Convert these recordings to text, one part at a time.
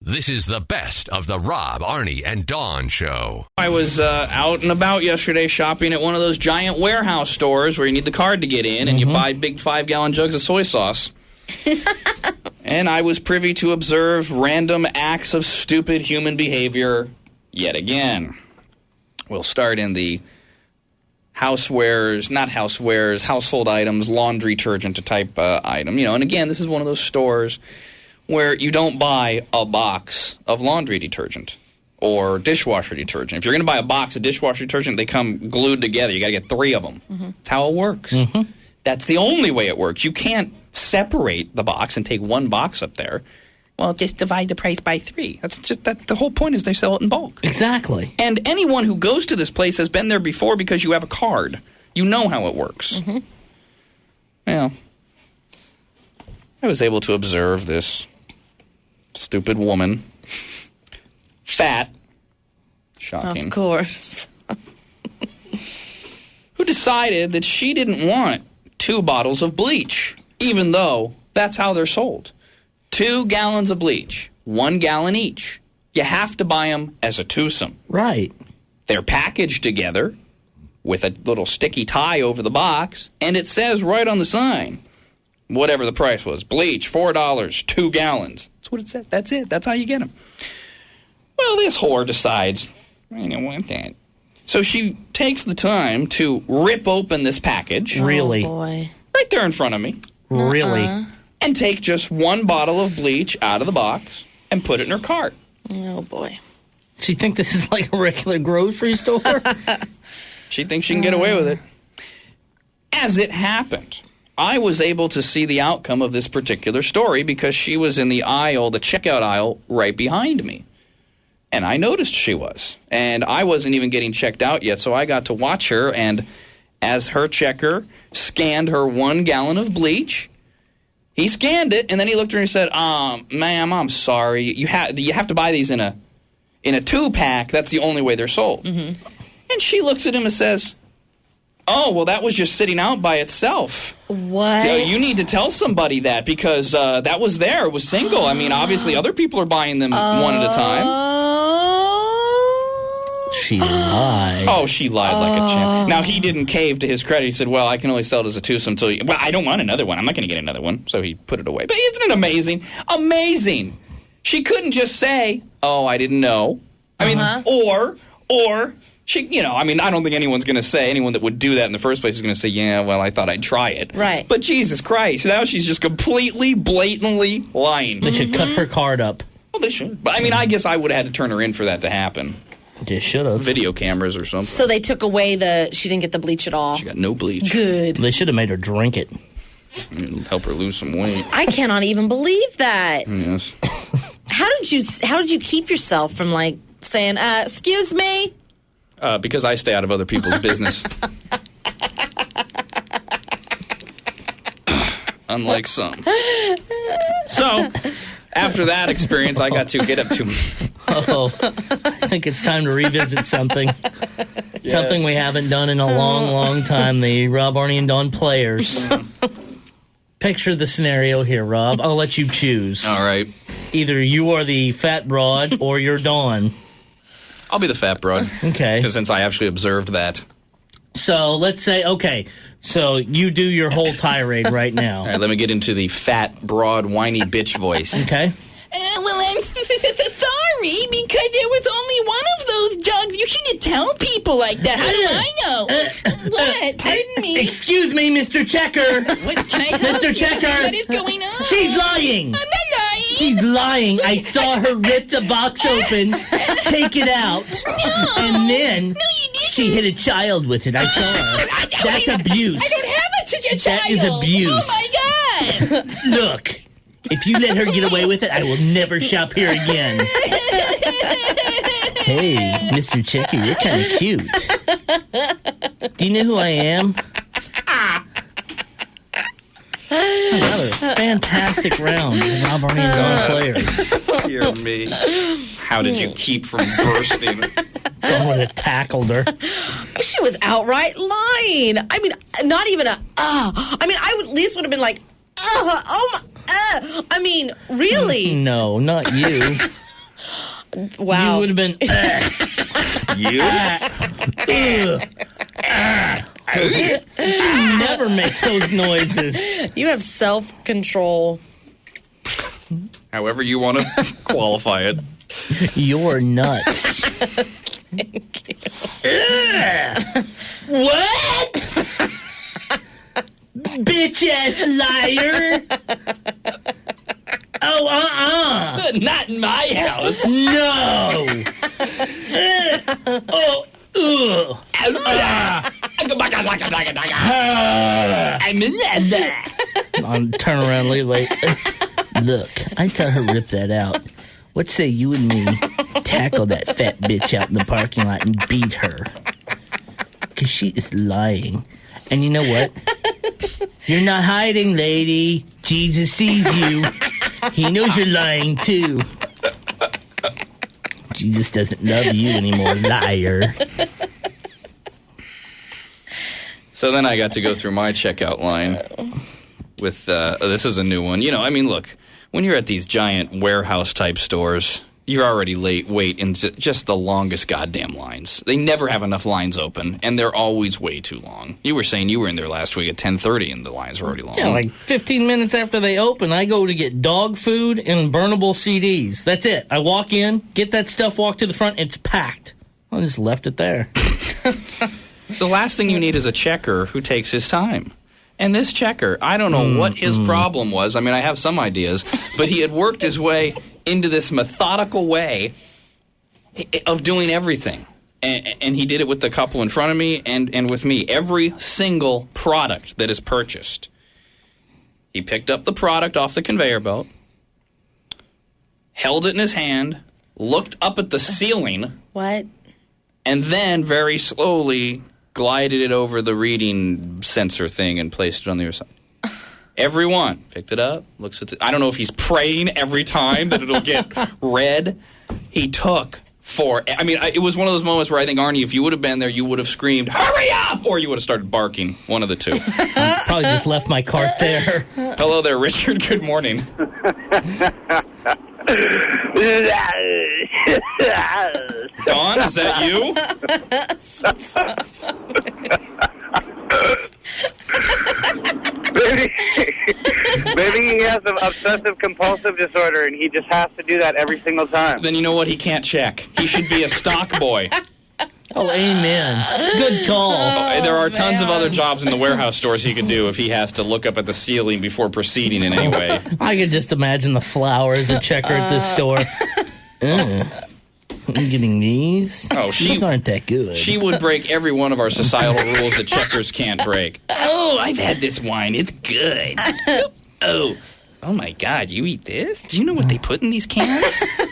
This is the best of the Rob, Arnie, and Dawn Show. I was out and about yesterday shopping at one of those giant warehouse stores where you need the card to get in and you buy big 5-gallon jugs of soy sauce. And I was privy to observe random acts of stupid human behavior yet again. We'll start in the housewares, not housewares, household items, laundry detergent type item. You know, and again, this is one of those stores where you don't buy a box of laundry detergent or dishwasher detergent. If you're going to buy a box of dishwasher detergent, they come glued together. You got to get 3 of them. That's how it works. That's the only way it works. You can't separate the box and take one box up there. Well, just divide the price by 3. That's just that. The whole point is they sell it in bulk. Exactly. And anyone who goes to this place has been there before because you have a card. You know how it works. Well, I was able to observe this stupid woman, fat, shocking, Of course. who decided that she didn't want 2 bottles of bleach, even though that's how they're sold. 2 gallons of bleach, 1 gallon each. You have to buy them as a twosome. Right. They're packaged together with a little sticky tie over the box, and it says right on the sign, whatever the price was, bleach, $4, 2 gallons. That's what it said. That's it. That's how you get them. Well, this whore decides, I don't want that. So she takes the time to rip open this package. Really? Oh, boy. Right there in front of me. Really? And take just 1 bottle of bleach out of the box and put it in her cart. Oh, boy. Do you think this is like a regular grocery store? She thinks she can get away with it. As it happened, I was able to see the outcome of this particular story because she was in the aisle, the checkout aisle, right behind me. And I noticed she was. And I wasn't even getting checked out yet, so I got to watch her. And as her checker scanned her 1 gallon of bleach, he scanned it, and then he looked at her and said, ma'am, I'm sorry. You have to buy these in a 2-pack. That's the only way they're sold. And she looks at him and says, oh, well, that was just sitting out by itself. What? You need to tell somebody that because that was there. It was single. I mean, obviously other people are buying them one at a time. She lied. Oh, she lied like a champ. Now, he didn't cave to his credit. He said, well, I can only sell it as a twosome until you... Well, I don't want another one. I'm not going to get another one. So he put it away. But isn't it amazing? Amazing. She couldn't just say, oh, I didn't know. I mean, or... She, you know, I mean, I don't think anyone's going to say, anyone that would do that in the first place is going to say, yeah, well, I thought I'd try it. Right. But Jesus Christ, now she's just completely, blatantly lying. They should cut her card up. Well, they should. But, I mean, I guess I would have had to turn her in for that to happen. They should have. Video cameras or something. So they took away she didn't get the bleach at all. She got no bleach. Good. They should have made her drink it. It'll help her lose some weight. I cannot even believe that. Yes. How did you keep yourself from, like, saying, excuse me? Because I stay out of other people's business. Unlike some. So, after that experience, I got to get up to... Oh, I think it's time to revisit something. Yes. Something we haven't done in a long, long time. The Rob, Arnie, and Dawn players. Picture the scenario here, Rob. I'll let you choose. All right. Either you are the fat broad or you're Dawn. I'll be the fat broad. Okay. Since I actually observed that. So let's say, okay, so you do your whole tirade right now. All right, let me get into the fat, broad, whiny bitch voice. Okay. Well, I'm sorry, because there was only one of those jugs. You shouldn't tell people like that. How do I know? What? Pardon me? Excuse me, Mr. Checker. What, can I help Mr. you? Checker. What is going on? She's lying. I'm not lying. She's lying. I saw her rip the box open, take it out, and then you didn't. she hit a child with it. I saw her. That's abuse. I don't have such a child. That is abuse. Oh, my God. Look, if you let her get away with it, I will never shop here again. Hey, Mr. Checker, you're kind of cute. Do you know who I am? Another fantastic round of Rob, Arnie, and Dawn players. Dear me. How did you keep from bursting? Dawn would have tackled her. She was outright lying. I mean, not even I mean, I would at least would have been like, oh my, I mean, really? No, not you. Wow. You would have been. Never make those noises. You have self-control. However you want to qualify it. You're nuts. Thank you. What? Bitch ass liar. Oh, Not in my house. No. I'll turn around later. Look, I saw her rip that out. What say you and me tackle that fat bitch out in the parking lot and beat her? Because she is lying. And you know what? You're not hiding, lady. Jesus sees you. He knows you're lying, too. Jesus doesn't love you anymore, liar. So then I got to go through my checkout line with, this is a new one. You know, I mean, look, when you're at these giant warehouse-type stores, you're already wait in just the longest goddamn lines. They never have enough lines open, and they're always way too long. You were saying you were in there last week at 10:30, and the lines were already long. Yeah, like 15 minutes after they open, I go to get dog food and burnable CDs. That's it. I walk in, get that stuff, walk to the front, it's packed. I just left it there. The last thing you need is a checker who takes his time. And this checker, I don't know what his problem was. I mean, I have some ideas, but he had worked his way into this methodical way of doing everything. And he did it with the couple in front of me and with me. Every single product that is purchased. He picked up the product off the conveyor belt, held it in his hand, looked up at the ceiling. What? And then very slowly glided it over the reading sensor thing and placed it on the other side. Everyone picked it up, looks at it. I don't know if he's praying every time that it'll get read. He took it was one of those moments where I think, Arnie, if you would have been there, you would have screamed, "Hurry up!" Or you would have started barking, one of the two. Probably just left my cart there. Hello there, Richard. Good morning. Dawn, is that you? Maybe he has an obsessive compulsive disorder and he just has to do that every single time. Then you know what? He can't check. He should be a stock boy. Oh, amen. Good call. There are tons of other jobs in the warehouse stores he could do if he has to look up at the ceiling before proceeding in any way. I could just imagine the flowers a checker at this store. I'm getting these. These aren't that good. She would break every one of our societal rules that checkers can't break. Oh, I've had this wine. It's good. Oh my God, you eat this? Do you know what they put in these cans?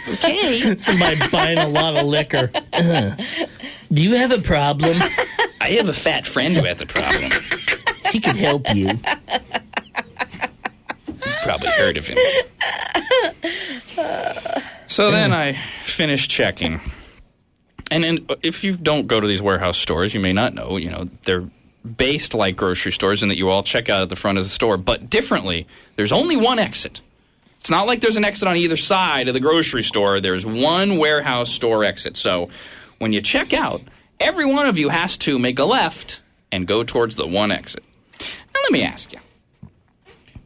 Okay. Somebody buying a lot of liquor. Do you have a problem? I have a fat friend who has a problem. He could help you. You've probably heard of him. So then I finished checking. And then if you don't go to these warehouse stores, you may not know, they're based like grocery stores in that you all check out at the front of the store. But differently, there's only one exit. It's not like there's an exit on either side of the grocery store. There's one warehouse store exit. So when you check out, every one of you has to make a left and go towards the one exit. Now let me ask you.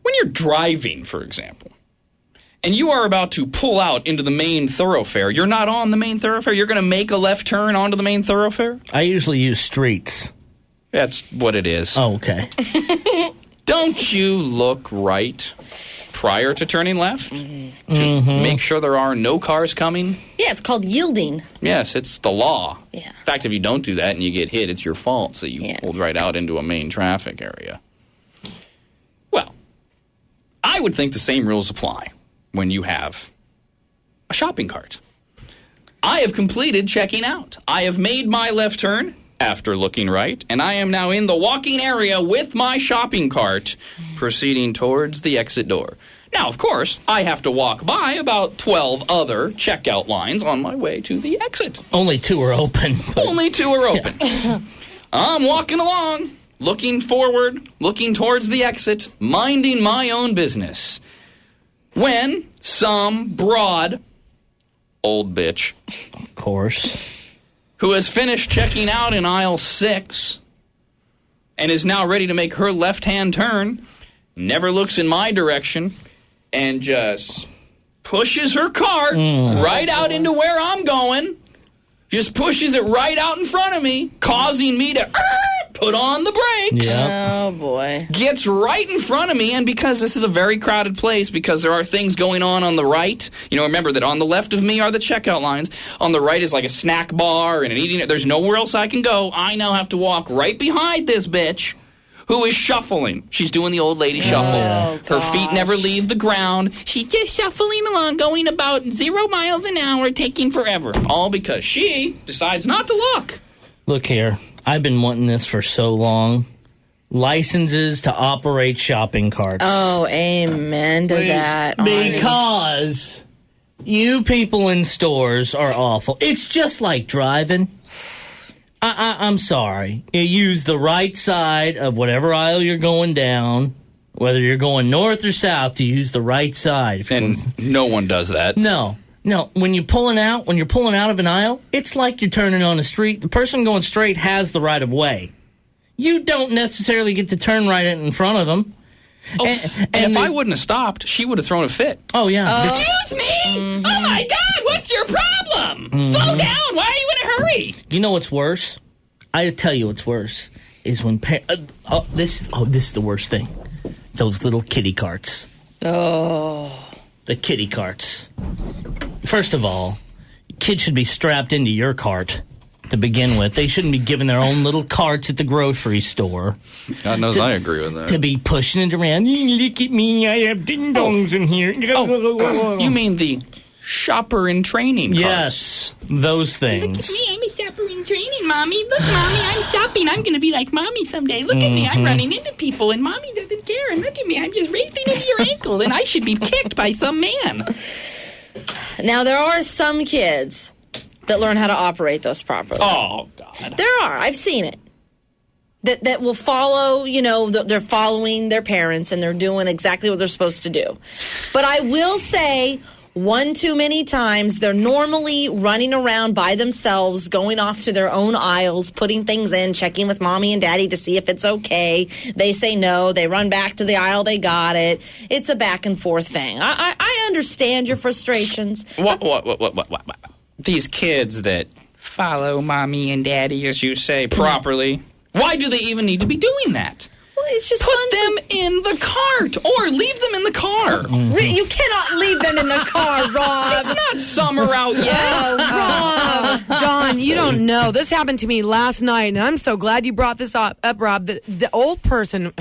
When you're driving, for example, and you are about to pull out into the main thoroughfare, you're not on the main thoroughfare? You're going to make a left turn onto the main thoroughfare? I usually use streets. That's what it is. Oh, okay. Don't you look right prior to turning left to make sure there are no cars coming? Yeah, it's called yielding. Yes, it's the law. Yeah. In fact, if you don't do that and you get hit, it's your fault, so you pulled right out into a main traffic area. Well, I would think the same rules apply when you have a shopping cart. I have completed checking out. I have made my left turn after looking right, and I am now in the walking area with my shopping cart, proceeding towards the exit door. Now, of course, I have to walk by about 12 other checkout lines on my way to the exit. Only 2 are open. Only 2 are open. Yeah. I'm walking along, looking forward, looking towards the exit, minding my own business, when some broad old bitch, Of course. who has finished checking out in aisle 6 and is now ready to make her left-hand turn, never looks in my direction, and just pushes her cart right out into where I'm going. Just pushes it right out in front of me, causing me to put on the brakes. Yep. Oh, boy. Gets right in front of me, and because this is a very crowded place, because there are things going on the right, remember that on the left of me are the checkout lines. On the right is like a snack bar and an eating. There's nowhere else I can go. I now have to walk right behind this bitch who is shuffling. She's doing the old lady shuffle. Her feet never leave the ground. She's just shuffling along, going about 0 miles an hour, taking forever. All because she decides not to look. Look here. I've been wanting this for so long. Licenses to operate shopping carts. Oh, amen to that. Because you people in stores are awful. It's just like driving. I'm sorry. You use the right side of whatever aisle you're going down. Whether you're going north or south, you use the right side. And no one does that. No. When you're pulling out of an aisle, it's like you're turning on a street. The person going straight has the right of way. You don't necessarily get to turn right in front of them. Oh, and if I wouldn't have stopped, she would have thrown a fit. Oh, yeah. Excuse me? Oh, my God, what's your problem? Slow down. Why are you in a hurry? You know what's worse? I tell you what's worse is when this is the worst thing. Those little kitty carts. Oh. The kitty carts. First of all, kids should be strapped into your cart to begin with. They shouldn't be given their own little carts at the grocery store. God knows I agree with that. To be pushing it around. Look at me, I have ding-dongs in here. You mean the shopper in training carts? Yes, those things. Me, I'm a shopper in training, Mommy. Look, Mommy, I'm shopping. I'm going to be like Mommy someday. Look at me. I'm running into people, and Mommy doesn't care. And look at me. I'm just racing into your ankle, and I should be kicked by some man. Now, there are some kids that learn how to operate those properly. Oh, God. There are. I've seen it. That will follow, they're following their parents, and they're doing exactly what they're supposed to do. But I will say, one too many times, they're normally running around by themselves, going off to their own aisles, putting things in, checking with Mommy and Daddy to see if it's okay. They say no. They run back to the aisle. They got it. It's a back and forth thing. I understand your frustrations. What? These kids that follow Mommy and Daddy, as you say, properly, why do they even need to be doing that? Well, it's just Put them in the cart or leave them in the car. You cannot leave them in the car, Rob. It's not summer out yet. Oh, Rob. Dawn, you don't know. This happened to me last night, and I'm so glad you brought this up, Rob. The old person,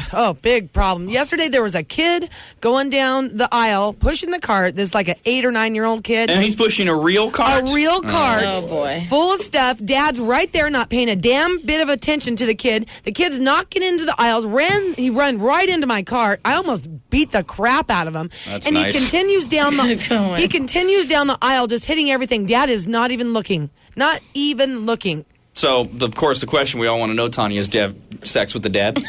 big problem. Yesterday, there was a kid going down the aisle, pushing the cart. There's like an 8 or 9 year old kid. And he's pushing a real cart? A real cart. Oh, boy. Full of stuff. Dad's right there, not paying a damn bit of attention to the kid. The kid's knocking into the aisles. He ran right into my cart. I almost beat the crap out of him. That's and nice. He continues down the aisle, just hitting everything. Dad is not even looking. Not even looking. So, of course, the question we all want to know, Tanya, is do you have sex with the dad?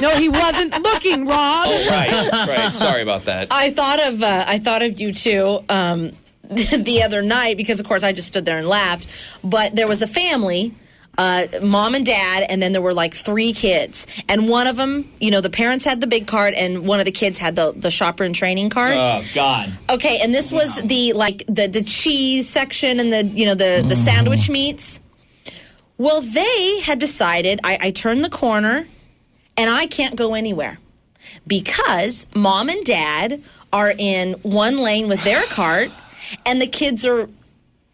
No, he wasn't looking, Rob. Oh, right. Sorry about that. I thought of you too the other night because, of course, I just stood there and laughed. But there was a family. Mom and dad, and then there were like 3 kids. And one of them, the parents had the big cart, and one of the kids had the shopper in training cart. Oh, God. Okay, and this was the cheese section and the sandwich meats. Well, they had decided, I turned the corner, and I can't go anywhere. Because Mom and Dad are in one lane with their cart, and the kids are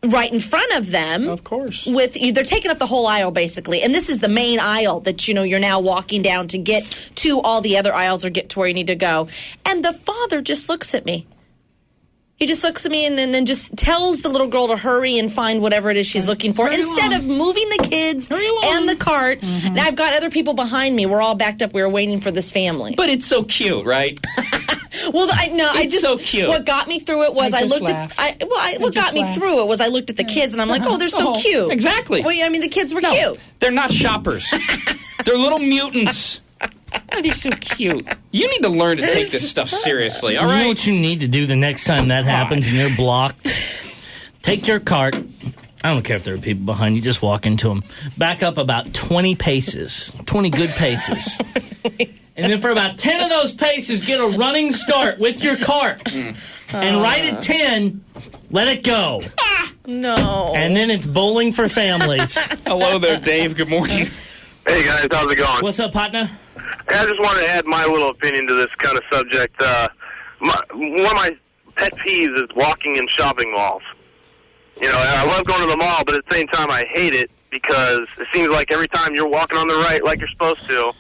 right in front of them. Of course. They're taking up the whole aisle, basically. And this is the main aisle that, you're now walking down to get to all the other aisles or get to where you need to go. And the father just looks at me. He just looks at me and then just tells the little girl to hurry and find whatever it is she's looking for. Instead of moving the kids and the cart. Mm-hmm. Now I've got other people behind me. We're all backed up. We were waiting for this family. But it's so cute, right? Well, It's so cute. What got me through it was I looked laugh. at. What got me through it was I looked at the kids and I'm like, oh, they're so cute. Exactly. Well, the kids were cute. They're not shoppers. They're little mutants. Oh, they're so cute. You need to learn to take this stuff seriously, all You know right? what you need to do the next time that happens and you're blocked? Take your cart. I don't care if there are people behind you. Just walk into them. Back up about 20 paces. 20 good paces. And then for about 10 of those paces, get a running start with your cart. And right at 10, let it go. No. And then it's bowling for families. Hello there, Dave. Good morning. Hey, guys. How's it going? What's up, partner? Hey, I just want to add my little opinion to this kind of subject. One of my pet peeves is walking in shopping malls. You know, I love going to the mall, but at the same time, I hate it because it seems like every time you're walking on the right like you're supposed to,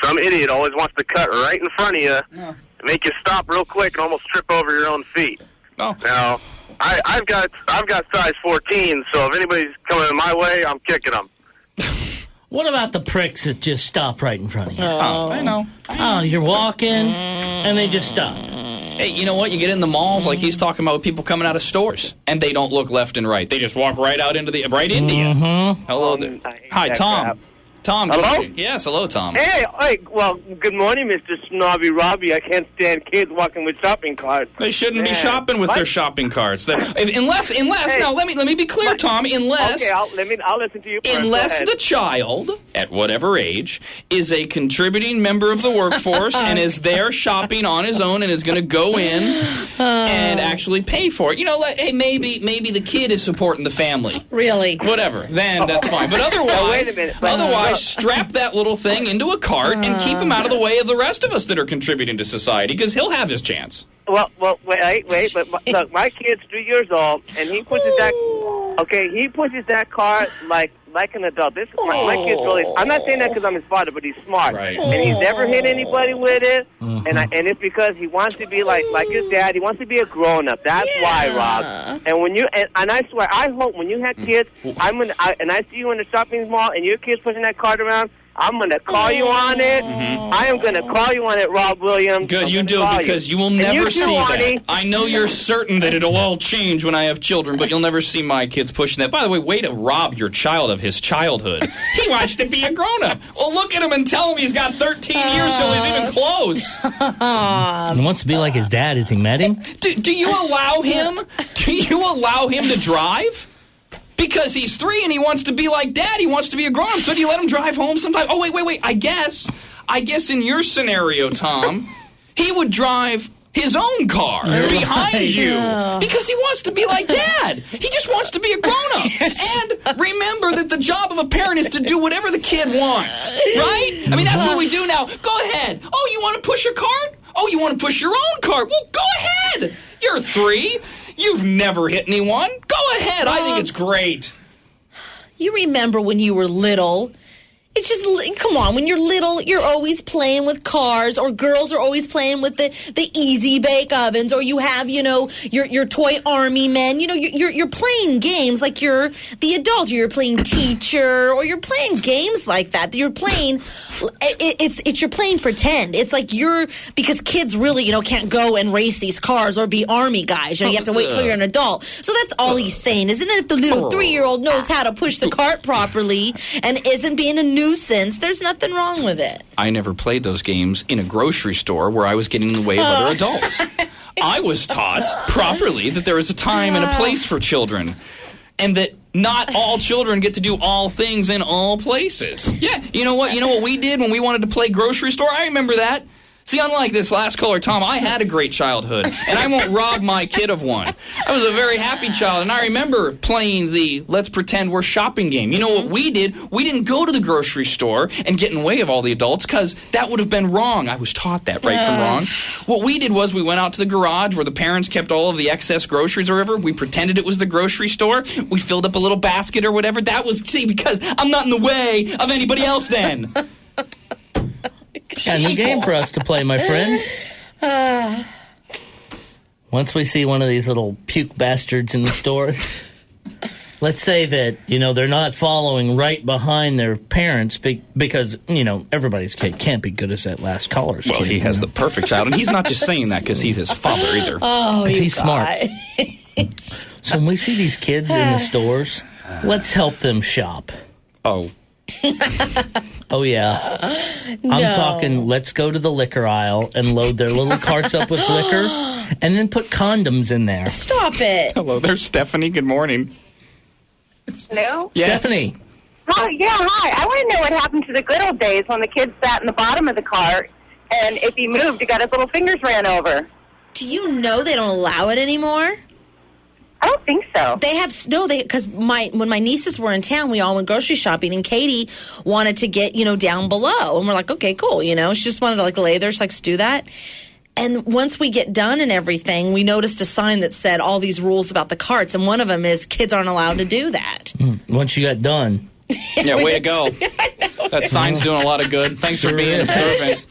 some idiot always wants to cut right in front of you and make you stop real quick and almost trip over your own feet. Oh. Now, I've got size 14, so if anybody's coming in my way, I'm kicking them. What about the pricks that just stop right in front of you? Oh, I know. Oh, you're walking, and they just stop. Hey, you know what? You get in the malls, like he's talking about, with people coming out of stores, and they don't look left and right. They just walk right out into you. Hello there. Hi, Tom. Crap. Tom. Hello? Yes, hello, Tom. Hey, well, good morning, Mr. Snobby Robbie. I can't stand kids walking with shopping carts. They shouldn't be Man. shopping with What? their shopping carts. Unless, no, let me be clear, Tom. Unless, Okay, I'll listen to you first. unless Go the ahead. child, at whatever age, is a contributing member of the workforce and is there shopping on his own and is going to go in and actually pay for it. You know, hey, maybe the kid is supporting the family. Really? Whatever. Then that's fine. But otherwise, wait a minute. But, strap that little thing into a cart and keep him out of the way of the rest of us that are contributing to society, because he'll have his chance. Well, wait, but look, my kid's 3 years old, and he pushes that cart like an adult. My kid's really. I'm not saying that because I'm his father, but he's smart, Right. and he's never hit anybody with it, and it's because he wants to be like his dad. He wants to be a grown up. That's why, Rob. And when you and I swear, I hope when you have kids, I see you in the shopping mall, and your kid's pushing that cart around. I'm going to call you on it. I am going to call you on it, Rob Williams. Good, you do, because you will And never you too, see that. Arnie. I know you're certain that it'll all change when I have children, but you'll never see my kids pushing that. By the way to rob your child of his childhood. He wants to be a grown-up. Well, look at him and tell him he's got 13 years till he's even close. He wants to be like his dad. Has he met him? Do you allow him? Do you allow him to drive? Because he's 3 and he wants to be like Dad. He wants to be a grown-up. So do you let him drive home sometime? Oh, wait. I guess in your scenario, Tom, he would drive his own car behind you because he wants to be like Dad. He just wants to be a grown-up. And remember that the job of a parent is to do whatever the kid wants, right? I mean, that's what we do now. Go ahead. Oh, you want to push a cart? Oh, you want to push your own cart? Well, go ahead. You're 3. You've never hit anyone. Go ahead. I think it's great. You remember when you were little? It's just, come on, when you're little, you're always playing with cars, or girls are always playing with the easy bake ovens, or you have, your toy army men. You're playing games like you're the adult, or you're playing teacher, or you're playing games like that. You're playing, you're playing pretend. It's like because kids really, can't go and race these cars or be army guys. You have to wait till you're an adult. So that's all he's saying, isn't it? If the little 3-year-old knows how to push the cart properly and isn't being a nuisance, there's nothing wrong with it. I never played those games in a grocery store where I was getting in the way of other adults. I was taught properly that there is a time and a place for children, and that not all children get to do all things in all places. Yeah, you know what we did when we wanted to play grocery store? I remember that. See, unlike this last caller, Tom, I had a great childhood, and I won't rob my kid of one. I was a very happy child, and I remember playing the let's pretend we're shopping game. You know what we did? We didn't go to the grocery store and get in the way of all the adults, because that would have been wrong. I was taught that, right from wrong. What we did was we went out to the garage where the parents kept all of the excess groceries or whatever. We pretended it was the grocery store. We filled up a little basket or whatever. That was, because I'm not in the way of anybody else then. Got a new game for us to play, my friend. Once we see one of these little puke bastards in the store, let's say that, they're not following right behind their parents because, everybody's kid can't be good as that last caller's kid. Well, he has the perfect child, and he's not just saying that because he's his father either. Oh, he's smart. So when we see these kids in the stores, let's help them shop. Oh, Oh, yeah. I'm talking, let's go to the liquor aisle and load their little carts up with liquor and then put condoms in there. Stop it. Hello there, Stephanie. Good morning. Hello? Yes. Stephanie. Oh, yeah, hi. I want to know what happened to the good old days when the kid sat in the bottom of the cart, and if he moved, he got his little fingers ran over. Do you know they don't allow it anymore? I don't think so. They have because when my nieces were in town, we all went grocery shopping, and Katie wanted to get down below, and we're like, okay, cool, she just wanted to lay there, she's like, let's do that. And once we get done and everything, we noticed a sign that said all these rules about the carts, and one of them is kids aren't allowed to do that. Once you got done. Yeah, way to go. That sign's doing a lot of good. Thanks for being observant.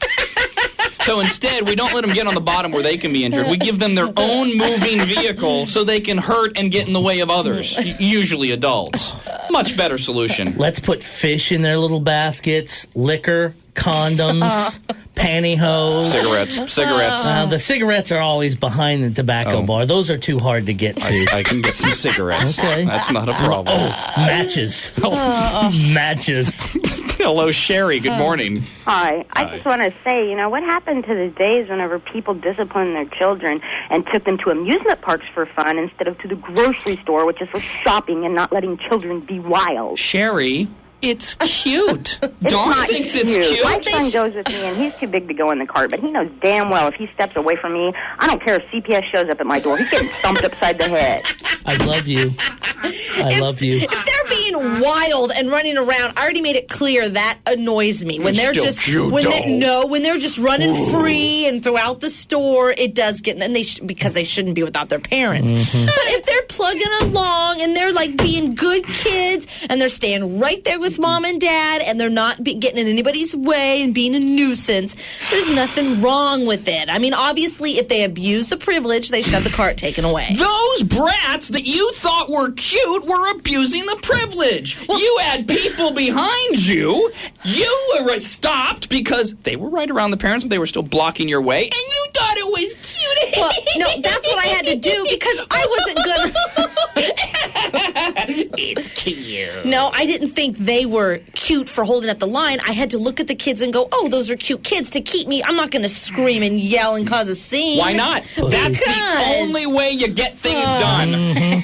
So instead, we don't let them get on the bottom where they can be injured. We give them their own moving vehicle so they can hurt and get in the way of others, usually adults. Much better solution. Let's put fish in their little baskets, liquor, condoms, pantyhose. Cigarettes. The cigarettes are always behind the tobacco bar. Those are too hard to get to. I can get some cigarettes. Okay. That's not a problem. Matches. Matches. Hello, Sherry. Good morning. Hi. I just want to say, what happened to the days whenever people disciplined their children and took them to amusement parks for fun instead of to the grocery store, which is for shopping and not letting children be wild? Sherry, it's cute. Dawn thinks it's cute. My son goes with me, and he's too big to go in the cart, but he knows damn well if he steps away from me, I don't care if CPS shows up at my door. He's getting thumped upside the head. I love you. I love you. If they're being wild and running around, I already made it clear that annoys me. When they're just when they're just running free and throughout the store, it does get and because they shouldn't be without their parents. Mm-hmm. But if they're plugging along and they're being good kids and they're staying right there with mom and dad and they're not getting in anybody's way and being a nuisance, there's nothing wrong with it. I mean, obviously, if they abuse the privilege, they should have the cart taken away. Those brats that you thought were cute were abusing the privilege. You had people behind you. You were stopped because they were right around the parents, but they were still blocking your way, and you thought it was cute. Well, no, that's what I had to do because I wasn't good. It's cute. No, I didn't think they were cute for holding up the line. I had to look at the kids and go, oh, those are cute kids to keep me. I'm not going to scream and yell and cause a scene. Why not? That's the only way you get things done. Mm-hmm.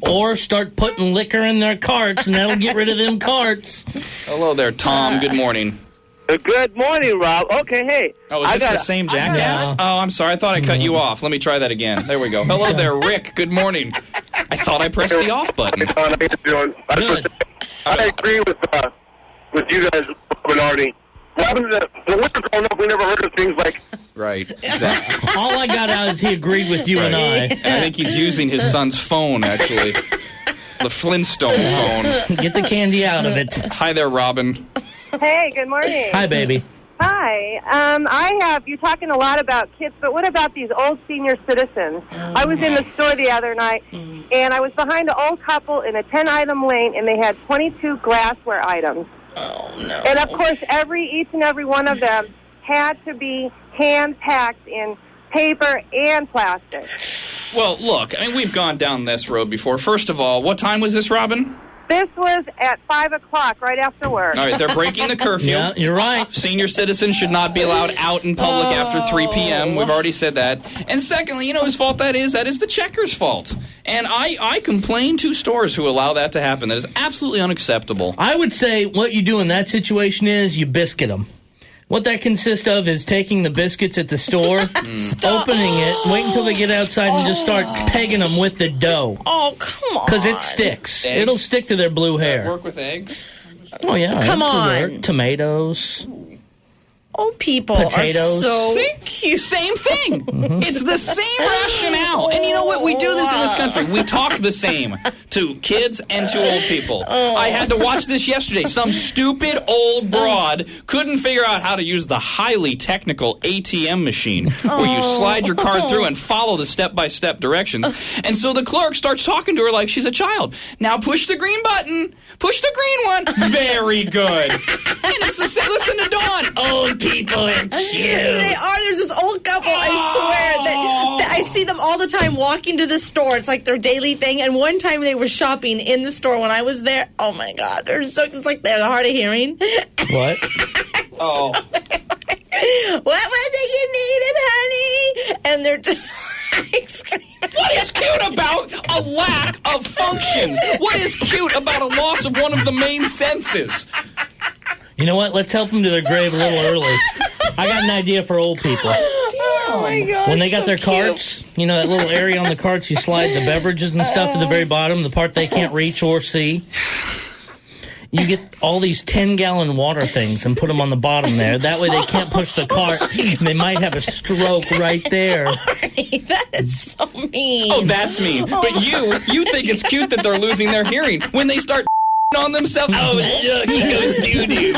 Or start putting liquor in their carts, and that'll get rid of them carts. Hello there, Tom. Good morning. Good morning, Rob. Okay, hey. Oh, is this the same jackass? Oh, I'm sorry. I thought I cut you off. Let me try that again. There we go. Hello there, Rick. Good morning. I thought I pressed the off button. How you doing? Good. I agree with you guys, Rob and Arnie. The winter growing up, we never heard of things like... Right, exactly. All I got out is he agreed with you and I. And I think he's using his son's phone, actually. The Flintstone phone. Get the candy out of it. Hi there, Robin. Hey, good morning. Hi, baby. Hi. You're talking a lot about kids, but what about these old senior citizens? I was in the store the other night, and I was behind an old couple in a 10-item lane, and they had 22 glassware items. Oh, no. And, of course, each and every one of them had to be hand-packed in paper and plastic. Well, look, I mean, we've gone down this road before. First of all, what time was this, Robin? This was at 5 o'clock, right after work. All right, they're breaking the curfew. Yeah, you're right. Senior citizens should not be allowed out in public after 3 p.m. We've already said that. And secondly, whose fault that is? That is the checker's fault. And I complain to stores who allow that to happen. That is absolutely unacceptable. I would say what you do in that situation is you biscuit them. What that consists of is taking the biscuits at the store, opening it, wait until they get outside, and just start pegging them with the dough. Oh, come on. Because it sticks. Eggs? It'll stick to their blue hair. Work with eggs? Oh, yeah. Come that'll on. work. Tomatoes. Old people Potatoes. are so cute. Same thing. It's the same rationale. And you know what? We do this in this country. We talk the same to kids and to old people. I had to watch this yesterday. Some stupid old broad couldn't figure out how to use the highly technical ATM machine where you slide your card through and follow the step-by-step directions. And so the clerk starts talking to her like she's a child. Now push the green button. Push the green one. Very good. And it's the same. Listen to Dawn. Old people are cute. They are. There's this old couple, I swear, that I see them all the time walking to the store. It's like their daily thing. And one time they were shopping in the store when I was there. Oh, my God. It's like they're hard of hearing. What? Oh. What was it you needed, honey? And they're just screaming. What is cute about a lack of function? What is cute about a loss of one of the main senses? You know what? Let's help them to their grave a little early. I got an idea for old people. Oh, my God. When they got their carts, you know, that little area on the carts you slide the beverages and stuff at the very bottom, the part they can't reach or see. You get all these 10-gallon water things and put them on the bottom there. That way they can't push the cart. They might have a stroke right there. Arnie, that is so mean. Oh, that's mean. But you think it's cute that they're losing their hearing. When they start on themselves, oh, look, he goes doo-doo.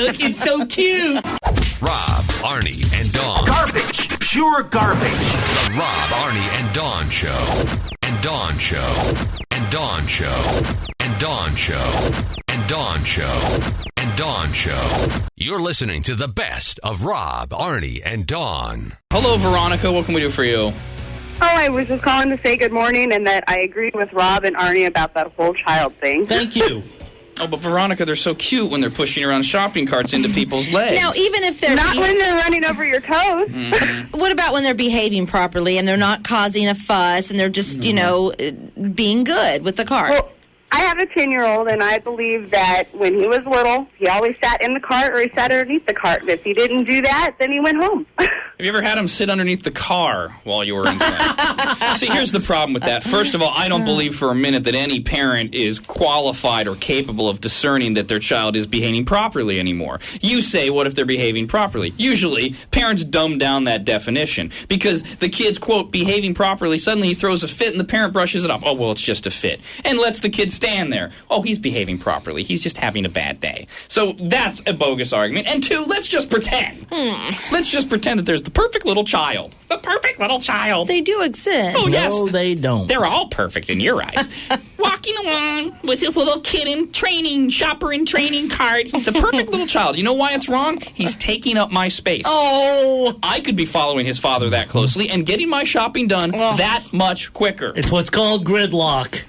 Look, it's so cute. Rob, Arnie, and Dawn. Garbage. Pure garbage. The Rob, Arnie, and Dawn Show. And Dawn Show. And Dawn Show. And Dawn Show. And Dawn Show. And Dawn Show. You're listening to the best of Rob, Arnie, and Dawn. Hello, Veronica. What can we do for you? Oh, I was just calling to say good morning and that I agree with Rob and Arnie about that whole child thing. Thank you. Oh, but Veronica, they're so cute when they're pushing around shopping carts into people's legs. Now, even if they're Not when they're running over your toes. What about when they're behaving properly and they're not causing a fuss and they're just, you know, being good with the cart? Well, I have a 10-year-old, and I believe that when he was little, he always sat in the cart or he sat underneath the cart. And if he didn't do that, then he went home. Have you ever had him sit underneath the car while you were inside? See, here's the problem with that. First of all, I don't believe for a minute that any parent is qualified or capable of discerning that their child is behaving properly anymore. You say, what if they're behaving properly? Usually, parents dumb down that definition because the kid's, quote, behaving properly, suddenly he throws a fit and the parent brushes it off. Oh, well, it's just a fit. And lets the kid stand there. Oh, he's behaving properly. He's just having a bad day. So that's a bogus argument. And two, let's just pretend. Let's just pretend that there's the perfect little child. The perfect little child. They do exist. Oh, yes. No, they don't. They're all perfect in your eyes. Walking along with his little kid in training, shopper in training cart. He's the perfect little child. You know why it's wrong? He's taking up my space. Oh. I could be following his father that closely and getting my shopping done that much quicker. It's what's called gridlock.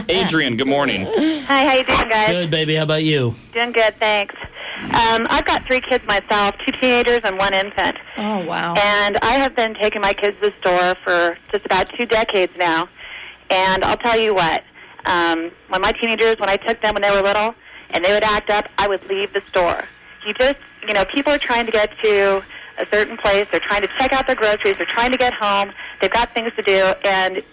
Adrian, good morning. Hi, how you doing, guys? Good, baby. How about you? Doing good, thanks. I've got 3 kids myself, 2 teenagers and 1 infant. Oh, wow. And I have been taking my kids to the store for just about 2 decades now. And I'll tell you what, when my teenagers, when I took them when they were little, and they would act up, I would leave the store. People are trying to get to a certain place. They're trying to check out their groceries. They're trying to get home. They've got things to do, and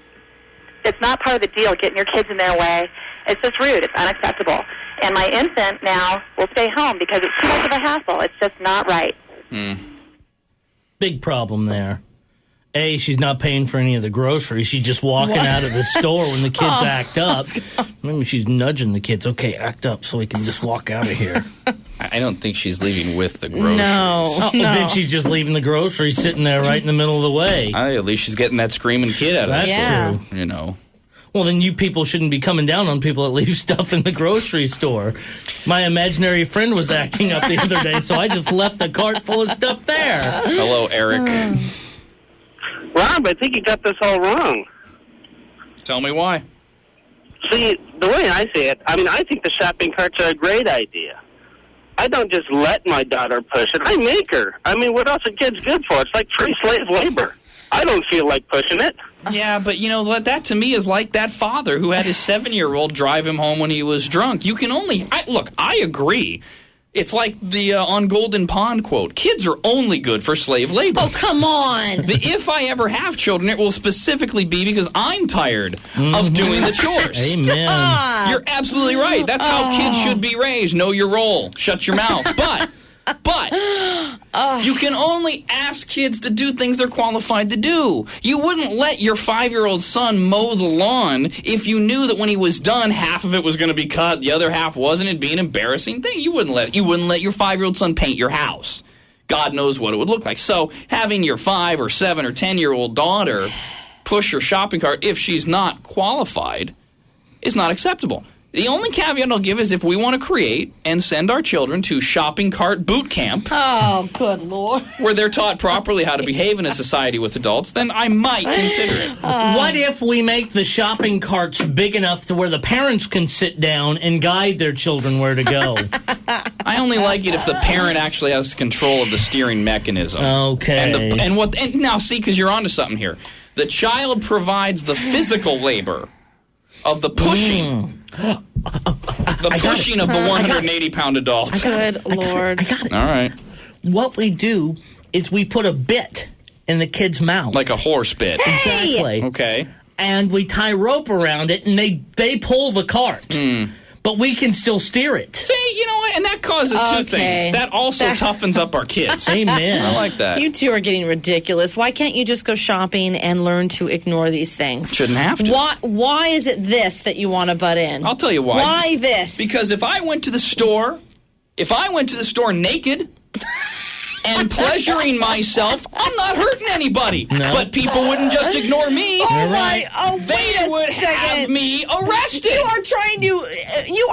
it's not part of the deal, getting your kids in their way. It's just rude. It's unacceptable. And my infant now will stay home because it's too much of a hassle. It's just not right. Big problem there. A, she's not paying for any of the groceries. She's just walking out of the store when the kids act up. Maybe she's nudging the kids. Okay, act up so we can just walk out of here. I don't think she's leaving with the groceries. No. Then she's just leaving the groceries sitting there right in the middle of the way. At least she's getting that screaming kid out of it. That's true. You know. Well, then you people shouldn't be coming down on people that leave stuff in the grocery store. My imaginary friend was acting up the other day, so I just left the cart full of stuff there. Hello, Eric. Rob, I think you got this all wrong. Tell me why. See, the way I see it, I think the shopping carts are a great idea. I don't just let my daughter push it. I make her. What else are kids good for? It's like free slave labor. I don't feel like pushing it. Yeah, but that to me is like that father who had his 7-year-old drive him home when he was drunk. You can only... I agree. It's like the on Golden Pond quote. Kids are only good for slave labor. Oh, come on. If I ever have children, it will specifically be because I'm tired of doing the chores. Amen. You're absolutely right. That's how kids should be raised. Know your role. Shut your mouth. But you can only ask kids to do things they're qualified to do. You wouldn't let your 5-year-old son mow the lawn if you knew that when he was done, half of it was going to be cut, the other half wasn't. It'd be an embarrassing thing. You wouldn't let your 5-year-old son paint your house. God knows what it would look like. So having your 5 or 7 or 10-year-old daughter push your shopping cart if she's not qualified is not acceptable. The only caveat I'll give is if we want to create and send our children to shopping cart boot camp. Oh, good Lord. Where they're taught properly how to behave in a society with adults, then I might consider it. What if we make the shopping carts big enough to where the parents can sit down and guide their children where to go? I only like it if the parent actually has control of the steering mechanism. Okay. And now, see, because you're onto something here. The child provides the physical labor of the pushing. The pushing of the 180-pound adult. Good Lord. I got it. All right. What we do is we put a bit in the kid's mouth. Like a horse bit. Exactly. Okay. And we tie rope around it, and they pull the cart. But we can still steer it. See, you know what? And that causes two things. That also toughens up our kids. Amen. I like that. You two are getting ridiculous. Why can't you just go shopping and learn to ignore these things? Shouldn't have to. Why is it this that you want to butt in? I'll tell you why. Why this? Because if I went to the store naked and pleasuring myself, I'm not hurting anybody. No. But people wouldn't just ignore me. They would have me arrested. You are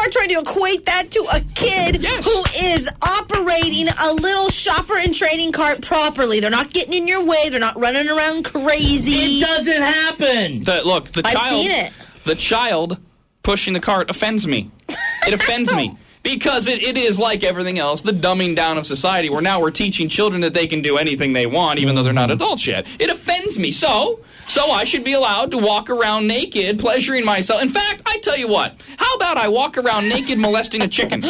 trying to equate that to a kid who is operating a little shopper and trading cart properly. They're not getting in your way. They're not running around crazy. It doesn't happen. I've seen it. The child pushing the cart offends me. It offends me. Because it is like everything else, the dumbing down of society, where now we're teaching children that they can do anything they want, even though they're not adults yet. It offends me. So I should be allowed to walk around naked, pleasuring myself. In fact, I tell you what, how about I walk around naked molesting a chicken?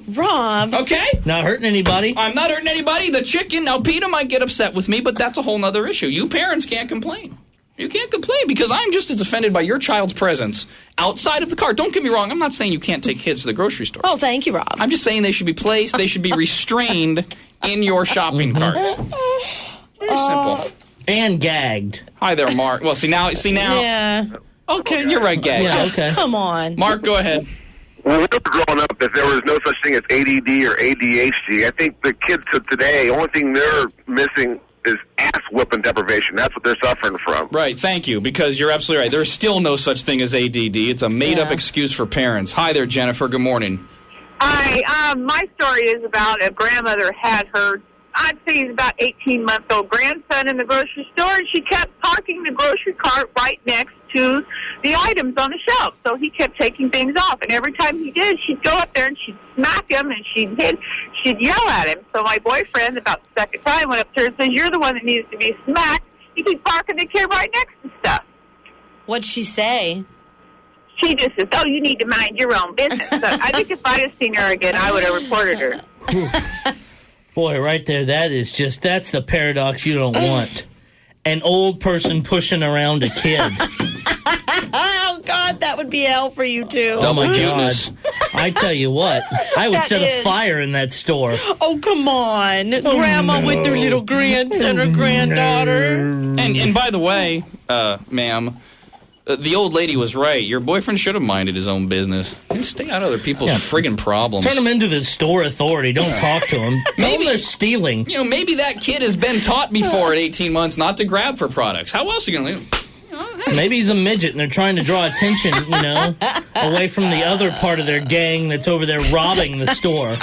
Rob. Okay? Not hurting anybody. I'm not hurting anybody. The chicken, now PETA might get upset with me, but that's a whole other issue. You parents can't complain. You can't complain because I'm just as offended by your child's presence outside of the car. Don't get me wrong. I'm not saying you can't take kids to the grocery store. Oh, thank you, Rob. I'm just saying they should be placed. They should be restrained in your shopping cart. Very simple. And gagged. Hi there, Mark. Well, see now. Yeah. Okay, you're right, gagged. Yeah, okay. Come on. Mark, go ahead. When we were growing up, if there was no such thing as ADD or ADHD, I think the kids of today, the only thing they're missing is ass-whipping deprivation. That's what they're suffering from. Right, thank you, because you're absolutely right. There's still no such thing as ADD. It's a made-up excuse for parents. Hi there, Jennifer. Good morning. Hi. My story is about a grandmother had her, I'd say he's about 18-month-old grandson in the grocery store, and she kept parking the grocery cart right next to the items on the shelf. So he kept taking things off, and every time he did, she'd go up there and she'd smack him and she'd yell at him. So my boyfriend, about the second time, went up to her and says, "You're the one that needs to be smacked. You keep parking the kid right next to stuff." What'd she say? She just says, "Oh, you need to mind your own business." So I think if I had seen her again, I would have reported her. Boy, right there, that's the paradox you don't want. An old person pushing around a kid. Oh, God, that would be hell for you, too. Oh, my God. I tell you what, I would set a fire in that store. Oh, come on. Grandma with her little grandson or granddaughter. And by the way, ma'am, the old lady was right. Your boyfriend should have minded his own business. Stay out of other people's friggin' problems. Turn him into the store authority. Don't talk to him. Maybe they're stealing. You know, maybe that kid has been taught before at 18 months not to grab for products. How else are you going to leave? Maybe he's a midget and they're trying to draw attention, away from the other part of their gang that's over there robbing the store.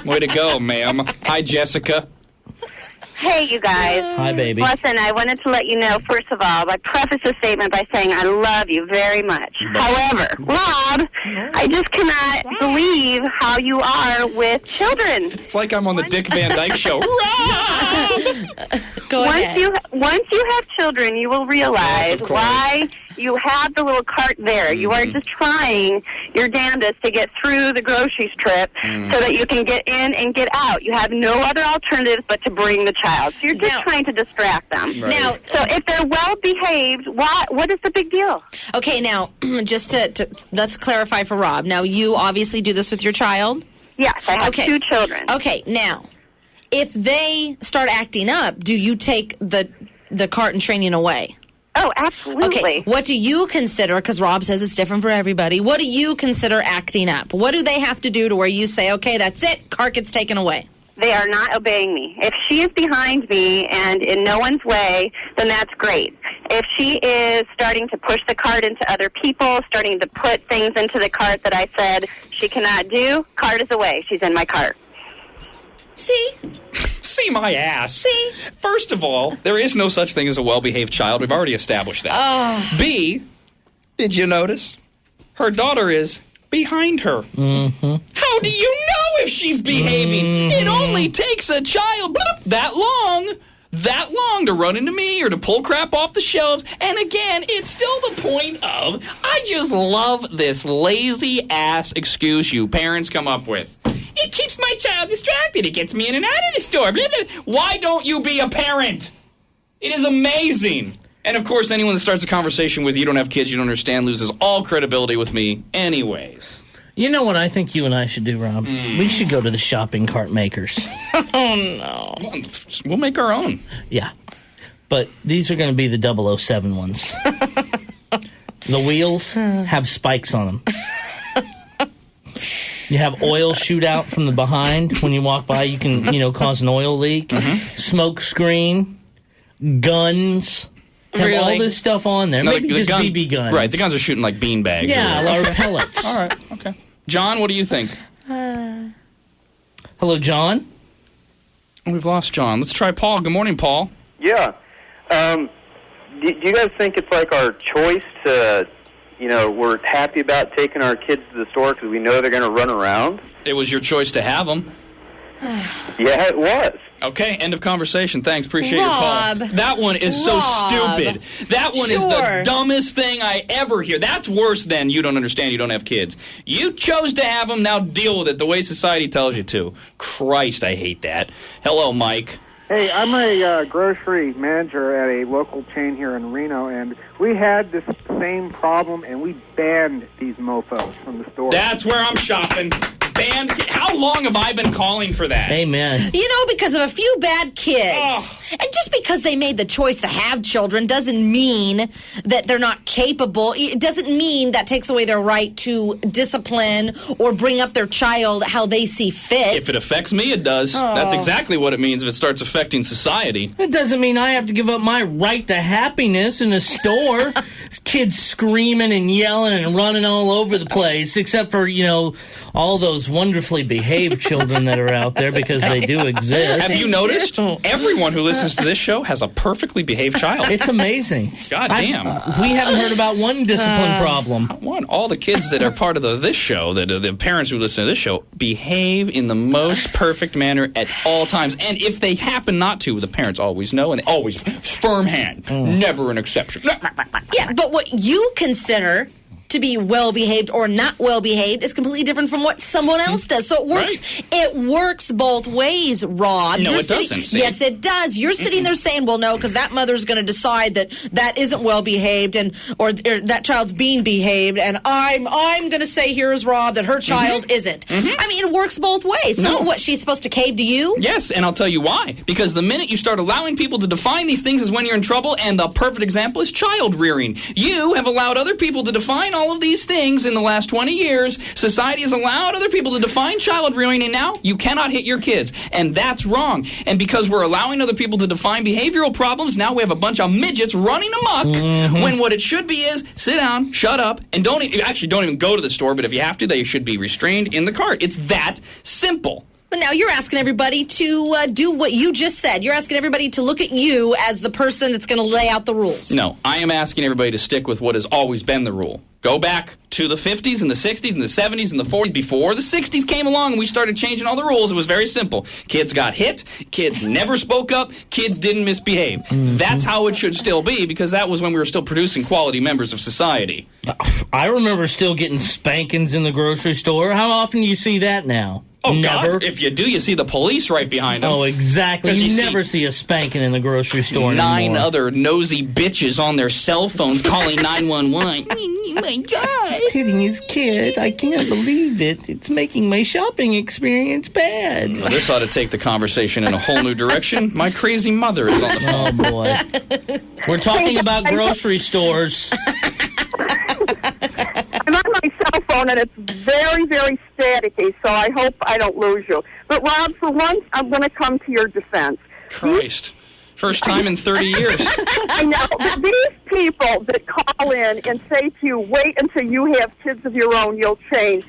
Way to go, ma'am. Hi, Jessica. Hey, you guys. Hi, baby. Listen, I wanted to let you know, first of all, I preface this statement by saying I love you very much. However, Rob, I just cannot believe how you are with children. It's like I'm on the Dick Van Dyke Show. Rob! Go ahead. Once you have children, you will realize why you have the little cart there. You are just trying your damnedest to get through the grocery trip so that you can get in and get out. You have no other alternatives but to bring the child. So you're just trying to distract them. Right. Now, so if they're well behaved, what is the big deal? Okay, now, just to let's clarify for Rob. Now, you obviously do this with your child? Yes, I have 2 children. Okay, now, if they start acting up, do you take the cart and training away? Oh, absolutely. Okay, what do you consider, because Rob says it's different for everybody, what do you consider acting up? What do they have to do to where you say, okay, that's it, cart gets taken away? They are not obeying me. If she is behind me and in no one's way, then that's great. If she is starting to push the cart into other people, starting to put things into the cart that I said she cannot do, cart is away. She's in my cart. See? See my ass. See? First of all, there is no such thing as a well-behaved child. We've already established that. B, did you notice? Her daughter is behind her. Mm-hmm. How do you know if she's behaving? It only takes a child that long to run into me or to pull crap off the shelves. And again, it's still the point of, I just love this lazy-ass excuse you parents come up with. It keeps my child distracted. It gets me in and out of the store. Blah, blah. Why don't you be a parent? It is amazing. And, of course, anyone that starts a conversation with you don't have kids, you don't understand, loses all credibility with me anyways. You know what I think you and I should do, Rob? We should go to the shopping cart makers. Oh, no. We'll make our own. Yeah. But these are going to be the 007 ones. The wheels have spikes on them. You have oil shoot out from the behind. When you walk by, you can, cause an oil leak. Smoke screen. Guns. Have all this stuff on there. No, Maybe just guns, BB guns. Right, the guns are shooting like bean bags. Yeah, or pellets. All right, okay. John, what do you think? Hello, John. We've lost John. Let's try Paul. Good morning, Paul. Yeah. Do you guys think it's like our choice to, we're happy about taking our kids to the store because we know they're going to run around? It was your choice to have them. Yeah, it was. Okay, end of conversation. Thanks. Appreciate Rob. your call. That one is so stupid. That one is the dumbest thing I ever hear. That's worse than you don't understand, you don't have kids. You chose to have them, now deal with it the way society tells you to. Christ, I hate that. Hello, Mike. Hey, I'm a grocery manager at a local chain here in Reno, and we had this same problem, and we banned these mofos from the store. That's where I'm shopping. Banned. How long have I been calling for that? Amen. Because of a few bad kids. Oh. And just because they made the choice to have children doesn't mean that they're not capable. It doesn't mean that takes away their right to discipline or bring up their child how they see fit. If it affects me, it does. Oh. That's exactly what it means if it starts affecting society. It doesn't mean I have to give up my right to happiness in a store. Kids screaming and yelling and running all over the place, except for, all those wonderfully behaved children that are out there, because they do exist. Have you noticed? Everyone who listens to this show has a perfectly behaved child. It's amazing. God damn. We haven't heard about one discipline problem. All the kids that are part of this show, the parents who listen to this show, behave in the most perfect manner at all times. And if they happen not to, the parents always know, and they always firm hand. Never an exception. Yeah, but what you consider to be well-behaved or not well-behaved is completely different from what someone else does. So it works. Right. It works both ways, Rob. No, it doesn't. See? Yes, it does. You're sitting there saying, "Well, no, because that mother's going to decide that isn't well-behaved, or that child's being behaved." And I'm going to say, here's Rob, that her child isn't. I mean, it works both ways. So what? She's supposed to cave to you? Yes, and I'll tell you why. Because the minute you start allowing people to define these things is when you're in trouble. And the perfect example is child rearing. You have allowed other people to define all of these things in the last 20 years. Society has allowed other people to define child rearing, and now you cannot hit your kids. And that's wrong. And because we're allowing other people to define behavioral problems, now we have a bunch of midgets running amok, when what it should be is sit down, shut up, and don't even go to the store, but if you have to, they should be restrained in the cart. It's that simple. But now you're asking everybody to do what you just said. You're asking everybody to look at you as the person that's going to lay out the rules. No, I am asking everybody to stick with what has always been the rule. Go back to the 50s and the 60s and the 70s and the 40s. Before the 60s came along and we started changing all the rules, it was very simple. Kids got hit. Kids never spoke up. Kids didn't misbehave. That's how it should still be, because that was when we were still producing quality members of society. I remember still getting spankings in the grocery store. How often do you see that now? Oh, never. God. If you do, you see the police right behind them. Oh, exactly. You never see a spanking in the grocery store Nine anymore. other nosy bitches on their cell phones calling 911. Oh, my God. He's hitting his kid. I can't believe it. It's making my shopping experience bad. Well, this ought to take the conversation in a whole new direction. My crazy mother is on the phone. Oh, boy. We're talking about grocery stores. I'm on my cell phone, and it's very, very staticky, so I hope I don't lose you. But, Rob, for once, I'm going to come to your defense. Christ. First time in 30 years. I know, but these people that call in and say to you, wait until you have kids of your own, you'll change.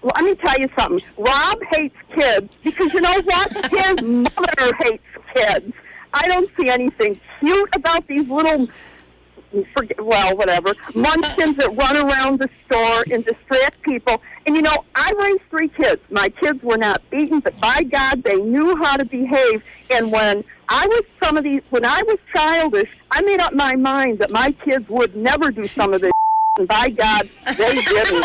Well, let me tell you something. Rob hates kids because you know what? His mother hates kids. I don't see anything cute about these little, munchkins that run around the store and distract people. And, you know, I raised 3 kids. My kids were not beaten, but by God, they knew how to behave. And when I was childish, I made up my mind that my kids would never do some of this. And by God, they didn't.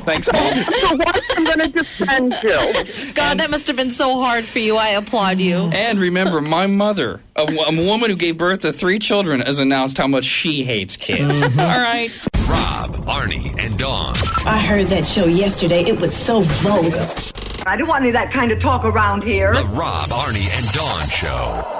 Thanks, Mom. So once I'm going to defend you. God, that must have been so hard for you. I applaud you. And remember, my mother, a woman who gave birth to 3 children, has announced how much she hates kids. All right. Rob, Arnie, and Dawn. I heard that show yesterday. It was so vulgar. I don't want any of that kind of talk around here. The Rob, Arnie, and Dawn Show.